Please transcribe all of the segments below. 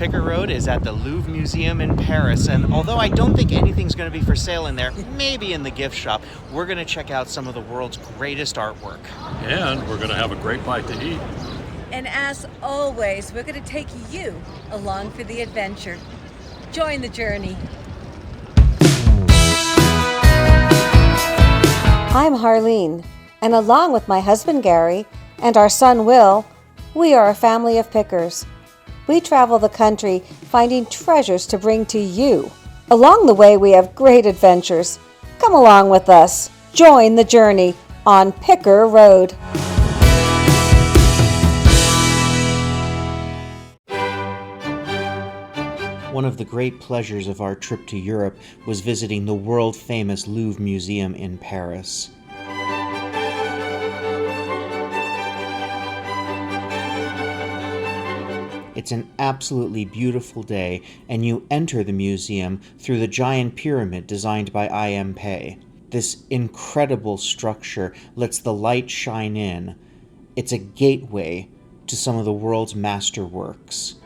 Picker Road is at the Louvre Museum in Paris, and although I don't think anything's going to be for sale in there, maybe in the gift shop, we're going to check out some of the world's greatest artwork. And we're going to have a great bite to eat. And as always, we're going to take you along for the adventure. Join the journey. I'm Harleen, and along with my husband Gary and our son Will, we are a family of pickers. We travel the country finding treasures to bring to you. Along the way, we have great adventures. Come along with us. Join the journey on Picker Road. One of the great pleasures of our trip to Europe was visiting the World Famous Louvre Museum in Paris. It's an absolutely beautiful day, and you enter the museum through the giant pyramid designed by I.M. Pei. This incredible structure lets the light shine in. It's a gateway to some of the world's masterworks.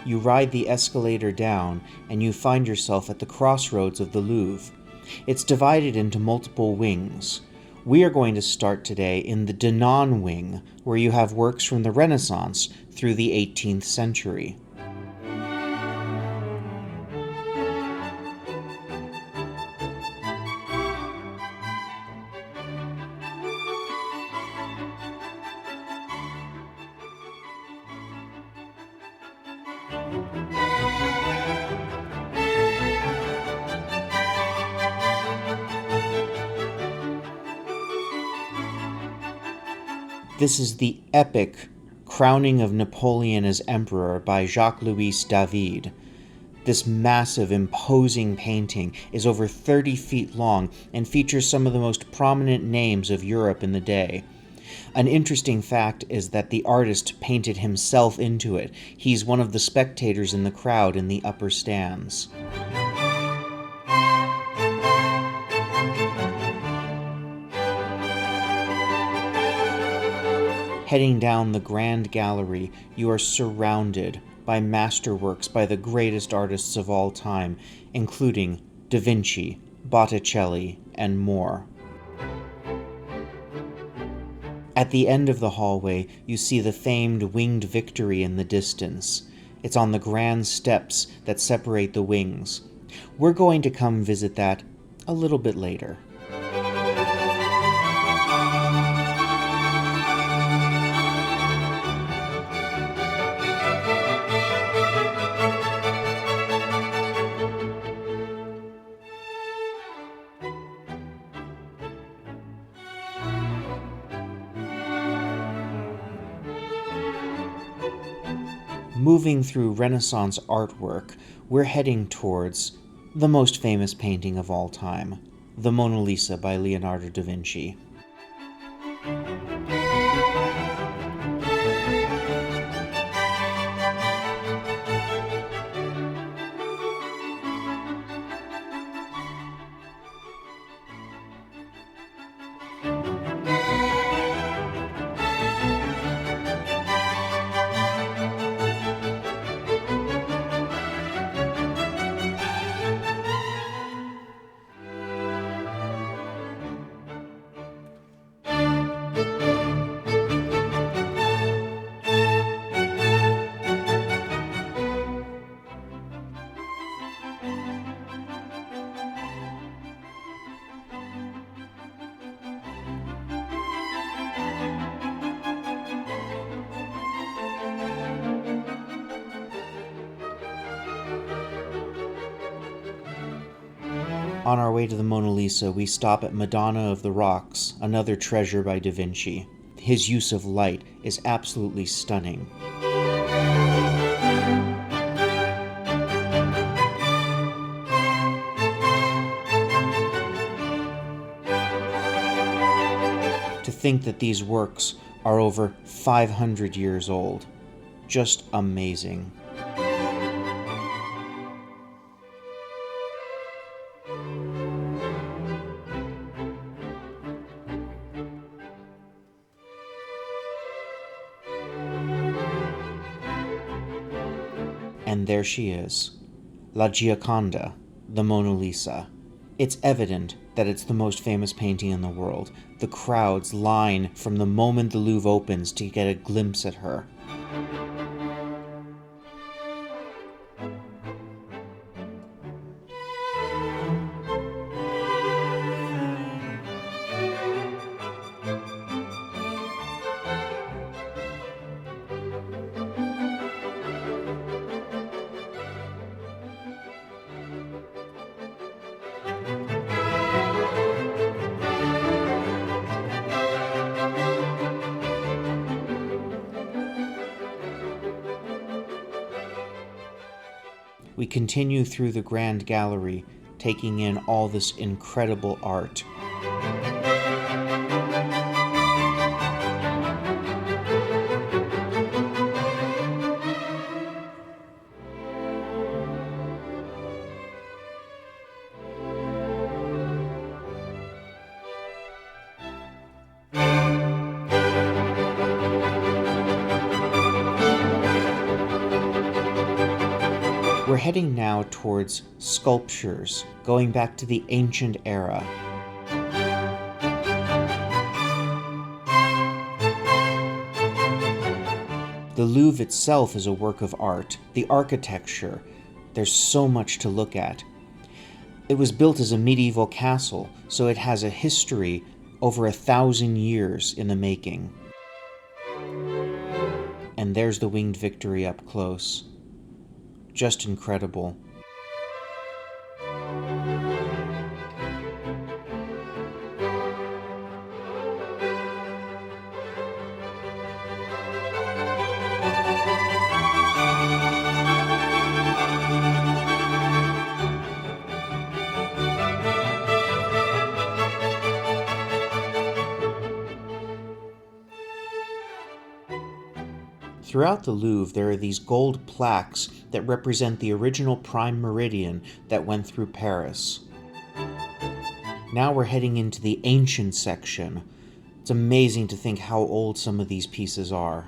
You ride the escalator down, and you find yourself at the crossroads of the Louvre. It's divided into multiple wings. We are going to start today in the Denon wing, where you have works from the Renaissance through the 18th century. This is the epic Crowning of Napoleon as Emperor by Jacques-Louis David. This massive, imposing painting is over 30 feet long and features some of the most prominent names of Europe in the day. An interesting fact is that the artist painted himself into it. He's one of the spectators in the crowd in the upper stands. Heading down the Grand Gallery, you are surrounded by masterworks by the greatest artists of all time, including Da Vinci, Botticelli, and more. At the end of the hallway, you see the famed Winged Victory in the distance. It's on the grand steps that separate the wings. We're going to come visit that a little bit later. Moving through Renaissance artwork, we're heading towards the most famous painting of all time, the Mona Lisa by Leonardo da Vinci. On our way to the Mona Lisa, we stop at Madonna of the Rocks, another treasure by Da Vinci. His use of light is absolutely stunning. To think that these works are over 500 years old. Just amazing. And there she is, La Gioconda, the Mona Lisa. It's evident that it's the most famous painting in the world. The crowds line from the moment the Louvre opens to get a glimpse at her. We continue through the Grand Gallery, taking in all this incredible art. We're heading now towards sculptures, going back to the ancient era. The Louvre itself is a work of art. The architecture, there's so much to look at. It was built as a medieval castle, so it has a history over 1,000 years in the making. And there's the Winged Victory up close. Just incredible. Throughout the Louvre, there are these gold plaques that represent the original prime meridian that went through Paris. Now we're heading into the ancient section. It's amazing to think how old some of these pieces are.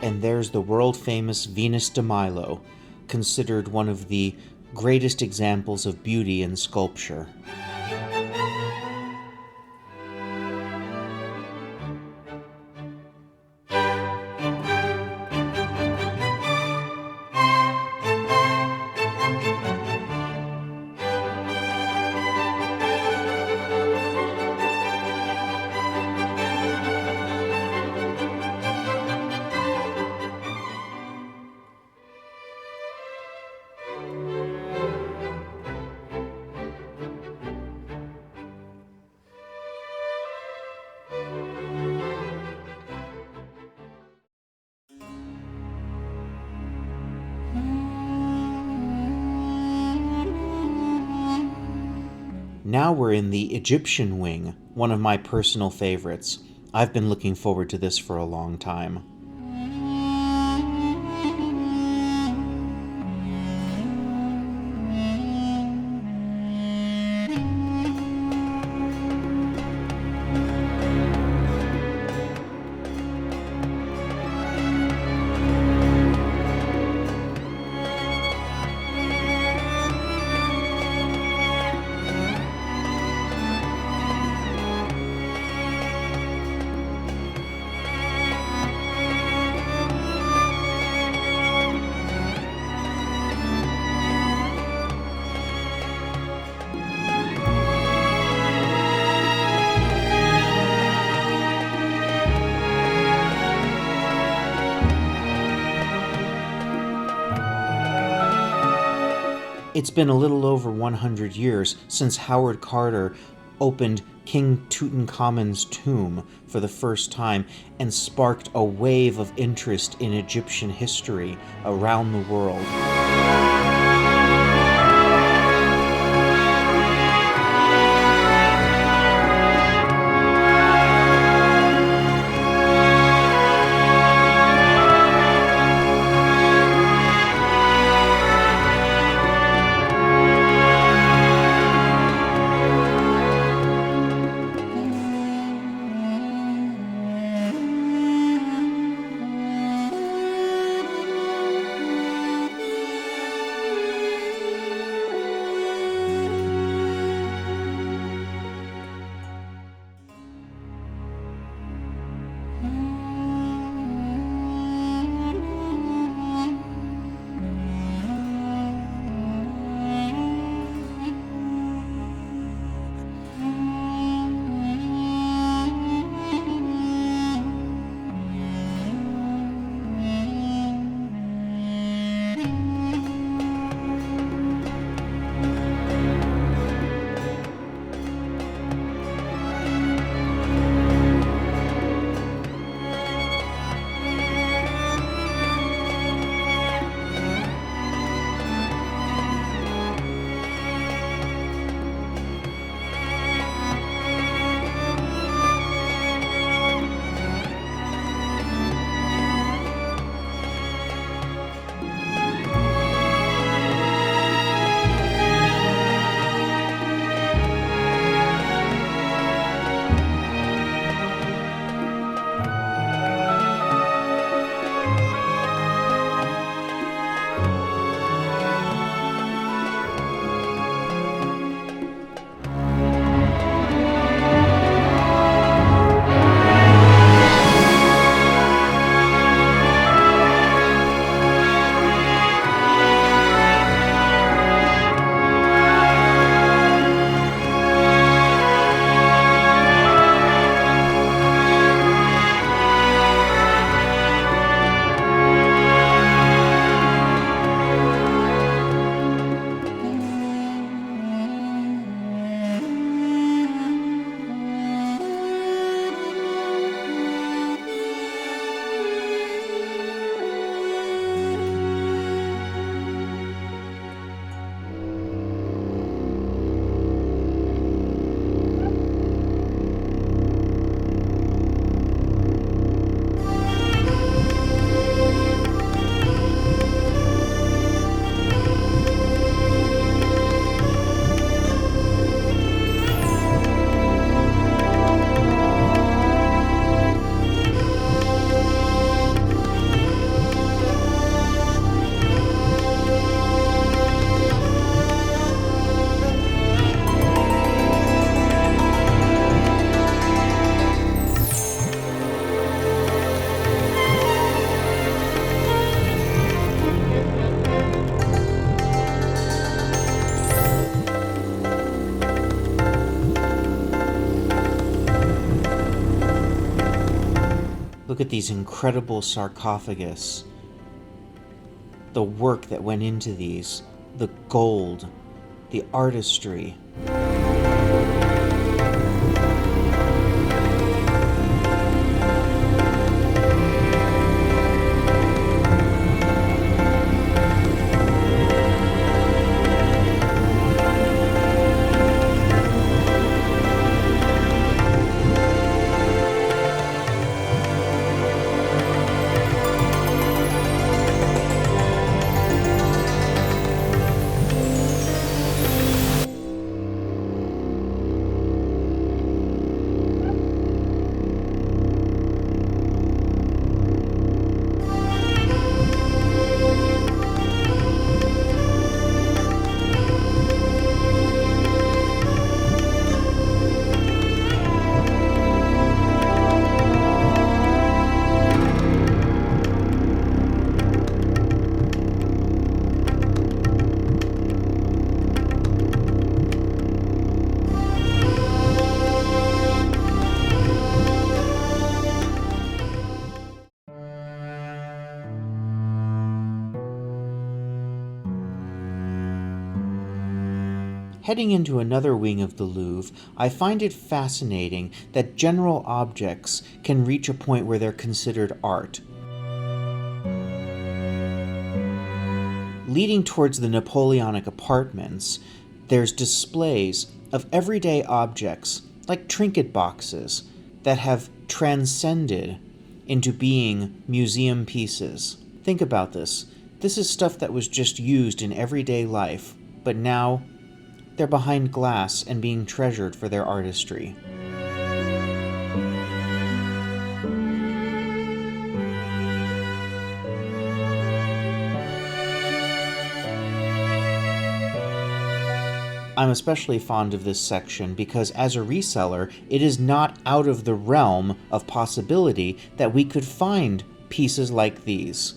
And there's the world famous Venus de Milo, considered one of the greatest examples of beauty in sculpture. Now we're in the Egyptian wing, one of my personal favorites. I've been looking forward to this for a long time. It's been a little over 100 years since Howard Carter opened King Tutankhamun's tomb for the first time and sparked a wave of interest in Egyptian history around the world. Look at these incredible sarcophagus. The work that went into these, the gold, the artistry. Heading into another wing of the Louvre, I find it fascinating that general objects can reach a point where they're considered art. Leading towards the Napoleonic apartments, there's displays of everyday objects, like trinket boxes, that have transcended into being museum pieces. Think about this. This is stuff that was just used in everyday life, but now they're behind glass and being treasured for their artistry. I'm especially fond of this section because as a reseller, it is not out of the realm of possibility that we could find pieces like these.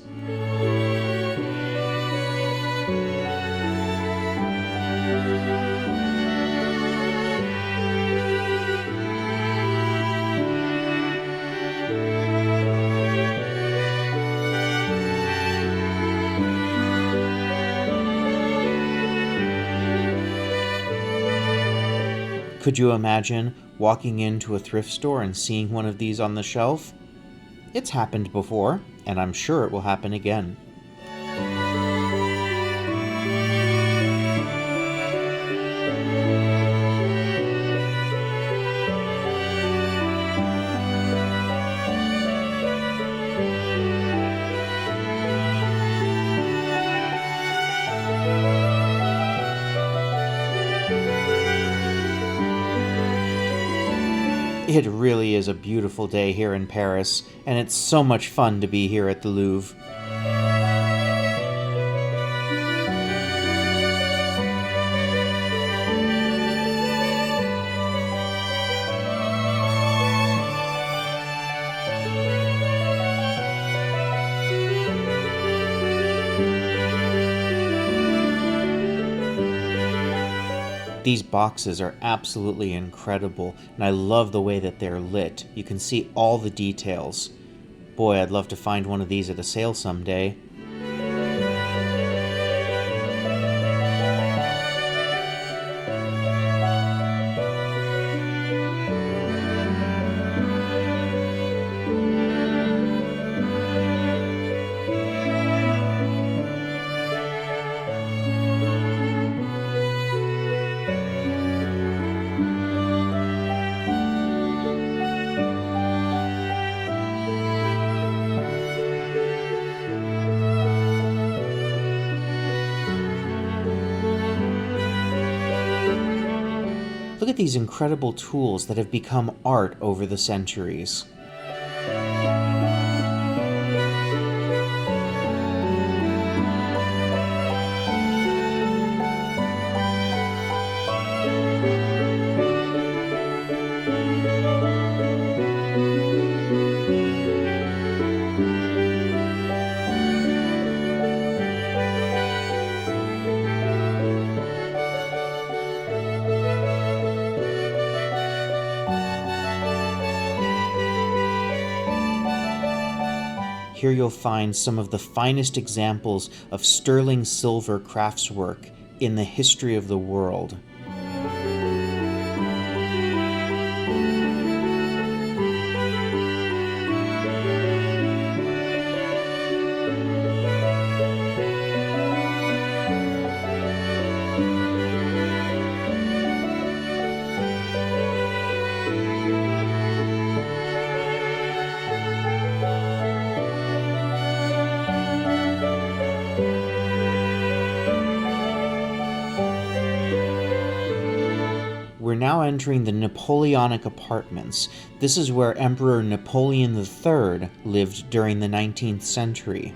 Could you imagine walking into a thrift store and seeing one of these on the shelf? It's happened before, and I'm sure it will happen again. It really is a beautiful day here in Paris, and it's so much fun to be here at the Louvre. These boxes are absolutely incredible, and I love the way that they're lit. You can see all the details. Boy, I'd love to find one of these at a sale someday. Look at these incredible tools that have become art over the centuries. here you'll find some of the finest examples of sterling silver craftswork in the history of the world. We're now entering the Napoleonic apartments. This is where Emperor Napoleon III lived during the 19th century.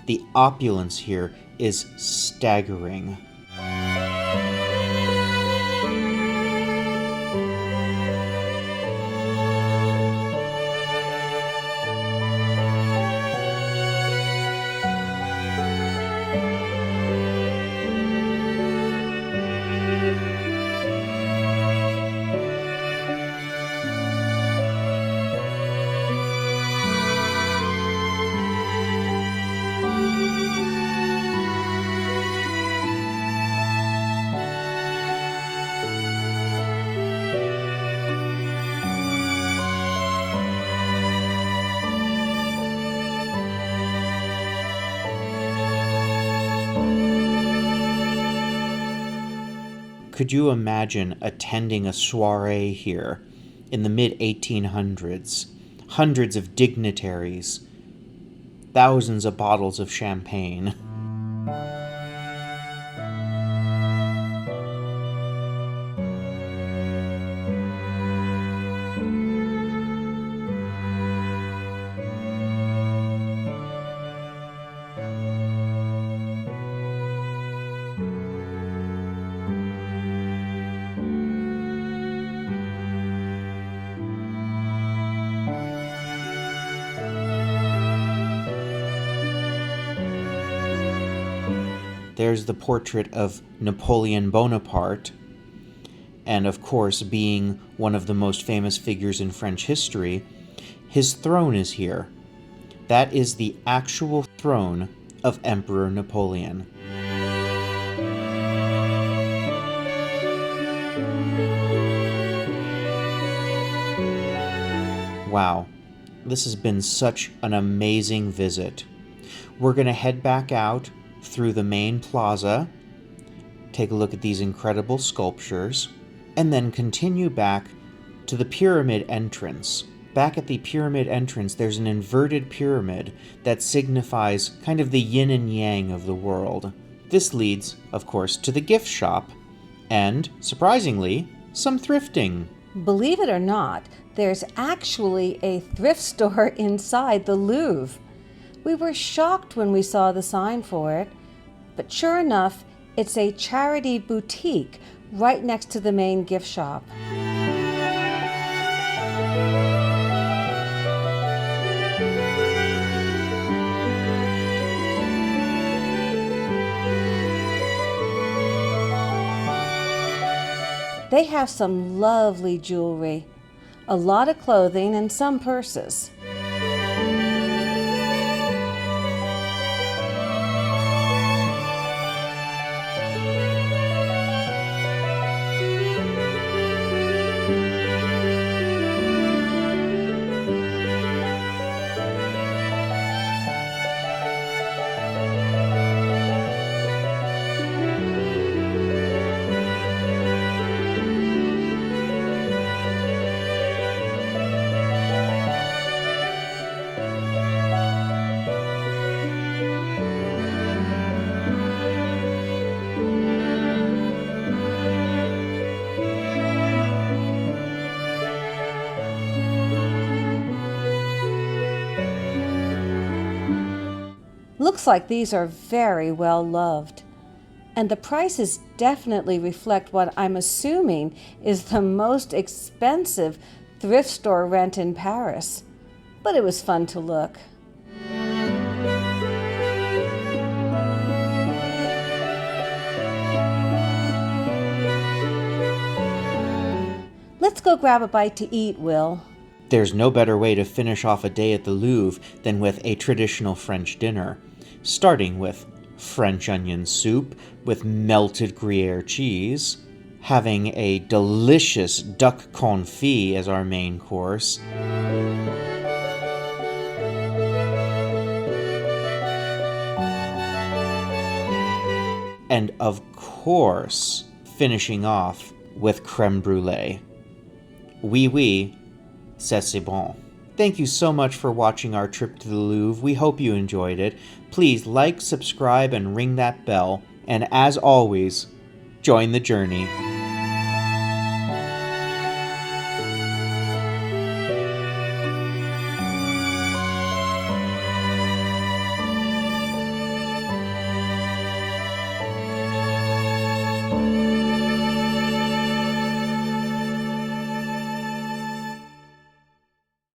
The opulence here is staggering. Could you imagine attending a soiree here in the mid-1800s? Hundreds of dignitaries, thousands of bottles of champagne. There's the portrait of Napoleon Bonaparte, and of course, being one of the most famous figures in French history, his throne is here. That is the actual throne of Emperor Napoleon. Wow, this has been such an amazing visit. We're going to head back out through the main plaza, take a look at these incredible sculptures, and then continue back to the pyramid entrance. Back at the pyramid entrance, there's an inverted pyramid that signifies kind of the yin and yang of the world. This leads, of course, to the gift shop, and, surprisingly, some thrifting. Believe it or not, there's actually a thrift store inside the Louvre. We were shocked when we saw the sign for it, but sure enough, it's a charity boutique right next to the main gift shop. They have some lovely jewelry, a lot of clothing, and some purses. Looks like these are very well loved. And the prices definitely reflect what I'm assuming is the most expensive thrift store rent in Paris. but it was fun to look. Let's go grab a bite to eat, Will. There's no better way to finish off a day at the Louvre than with a traditional French dinner, starting with French onion soup with melted Gruyere cheese, having a delicious duck confit as our main course, and of course, finishing off with creme brulee. Oui, oui, c'est bon. Thank you so much for watching our trip to the Louvre. We hope you enjoyed it. Please like, subscribe, and ring that bell. And as always, join the journey.